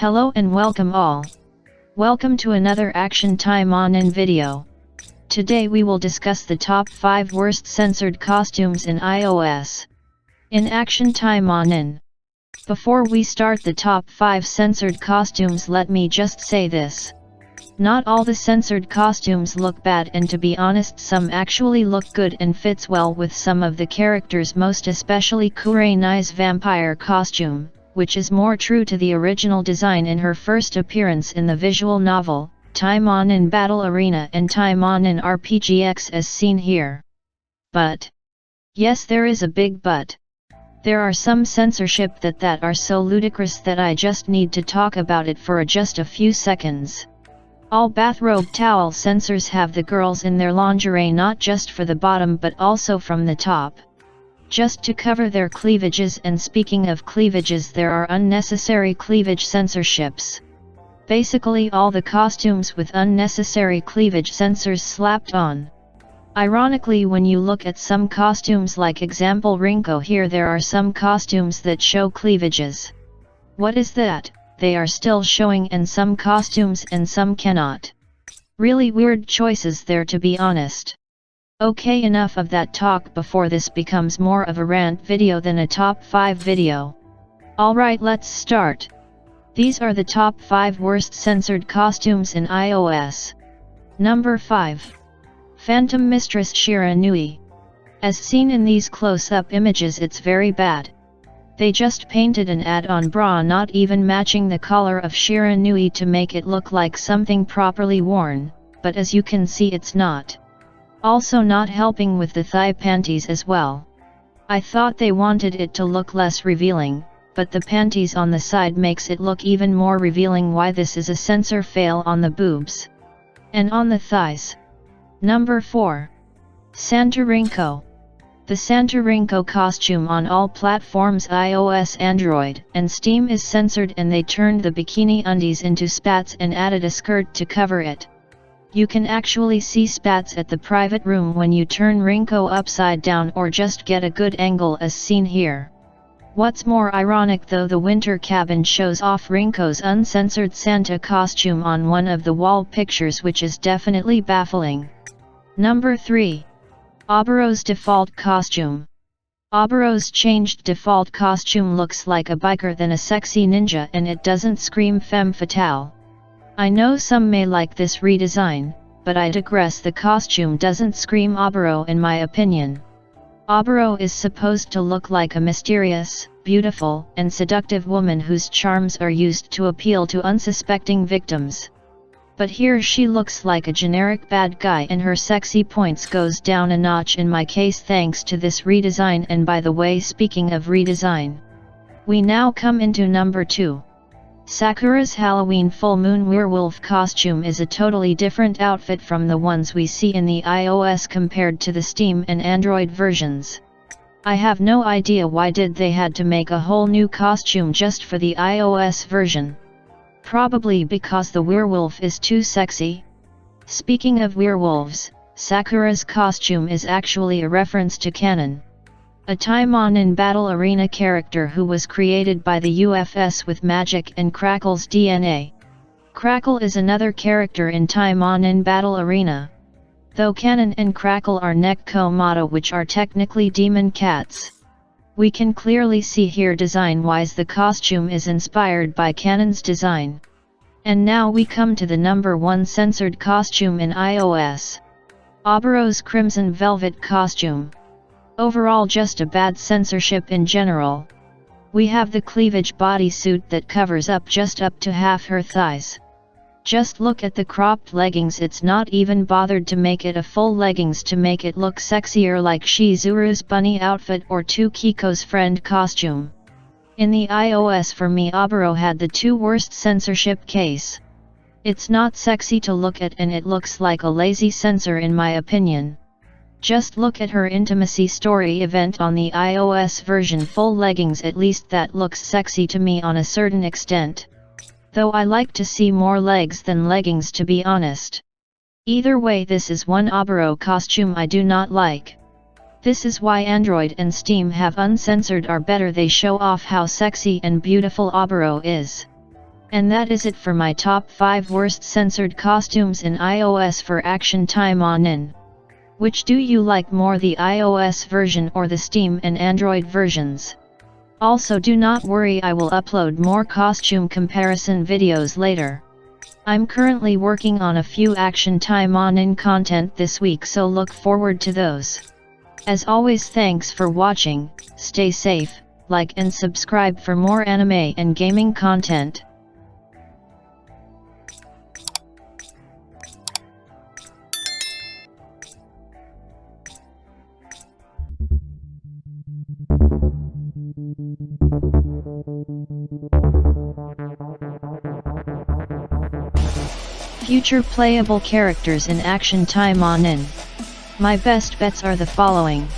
Hello and welcome all. Welcome to another Action Taimanin video. Today we will discuss the top 5 worst censored costumes in iOS. In Action Taimanin. Before we start the top 5 censored costumes, let me just say this. Not all the censored costumes look bad, and to be honest, some actually look good and fits well with some of the characters, most especially Kurenai's vampire costume, which is more true to the original design in her first appearance in the visual novel, Taimanin Battle Arena and Taimanin RPGX as seen here. But, yes, there is a big but. There are some censorship that are so ludicrous that I just need to talk about it for just a few seconds. All bathrobe towel censors have the girls in their lingerie not just for the bottom but also from the top, just to cover their cleavages. And speaking of cleavages, there are unnecessary cleavage censorships. Basically all the costumes with unnecessary cleavage censors slapped on. Ironically, when you look at some costumes, like example Rinko here, there are some costumes that show cleavages. What is that? They are still showing in some costumes and some cannot. Really weird choices there, to be honest. Okay, enough of that talk before this becomes more of a rant video than a top 5 video. Alright, let's start. These are the top 5 worst censored costumes in iOS. Number 5. Phantom Mistress Shiranui. As seen in these close-up images, it's very bad. They just painted an add-on bra not even matching the collar of Shiranui to make it look like something properly worn, but as you can see it's not. Also not helping with the thigh panties as well. I thought they wanted it to look less revealing, but the panties on the side makes it look even more revealing. Why this is a censor fail on the boobs. And on the thighs. Number 4. Santa Rinko. The Santa Rinko costume on all platforms iOS, Android, and Steam is censored, and they turned the bikini undies into spats and added a skirt to cover it. You can actually see spats at the private room when you turn Rinko upside down or just get a good angle as seen here. What's more ironic though, the winter cabin shows off Rinko's uncensored Santa costume on one of the wall pictures, which is definitely baffling. Number 3. Obero's default costume. Obero's changed default costume looks like a biker than a sexy ninja, and it doesn't scream femme fatale. I know some may like this redesign, but I digress. The costume doesn't scream Obero in my opinion. Obero is supposed to look like a mysterious, beautiful, and seductive woman whose charms are used to appeal to unsuspecting victims. But here she looks like a generic bad guy, and her sexy points goes down a notch in my case thanks to this redesign. And by the way, speaking of redesign, we now come into number 2. Sakura's Halloween Full Moon Werewolf costume is a totally different outfit from the ones we see in the iOS compared to the Steam and Android versions. I have no idea why did they had to make a whole new costume just for the iOS version. Probably because the werewolf is too sexy. Speaking of werewolves, Sakura's costume is actually a reference to Canon, a Taimanin Battle Arena character who was created by the UFS with Magic and Crackle's DNA. Crackle is another character in Taimanin Battle Arena, though Canon and Crackle are Neko Mata, which are technically demon cats. We can clearly see here design-wise the costume is inspired by Canon's design. And now we come to the number 1 censored costume in iOS. Obero's Crimson Velvet costume. Overall just a bad censorship in general. We have the cleavage bodysuit that covers up just up to half her thighs. Just look at the cropped leggings, it's not even bothered to make it a full leggings to make it look sexier, like Shizuru's bunny outfit or 2Kiko's friend costume. In the iOS, for me, Obero had the 2 worst censorship case. It's not sexy to look at, and it looks like a lazy censor in my opinion. Just look at her intimacy story event on the iOS version, full leggings, at least that looks sexy to me on a certain extent. Though I like to see more legs than leggings, to be honest. Either way, this is one Obero costume I do not like. This is why Android and Steam have uncensored are better, they show off how sexy and beautiful Obero is. And that is it for my top 5 worst censored costumes in iOS for Action Taimanin. Which do you like more, the iOS version or the Steam and Android versions? Also, do not worry, I will upload more costume comparison videos later. I'm currently working on a few Action Taimanin content this week, so look forward to those. As always, thanks for watching, stay safe, like and subscribe for more anime and gaming content. Future playable characters in Action Taimanin. My best bets are the following.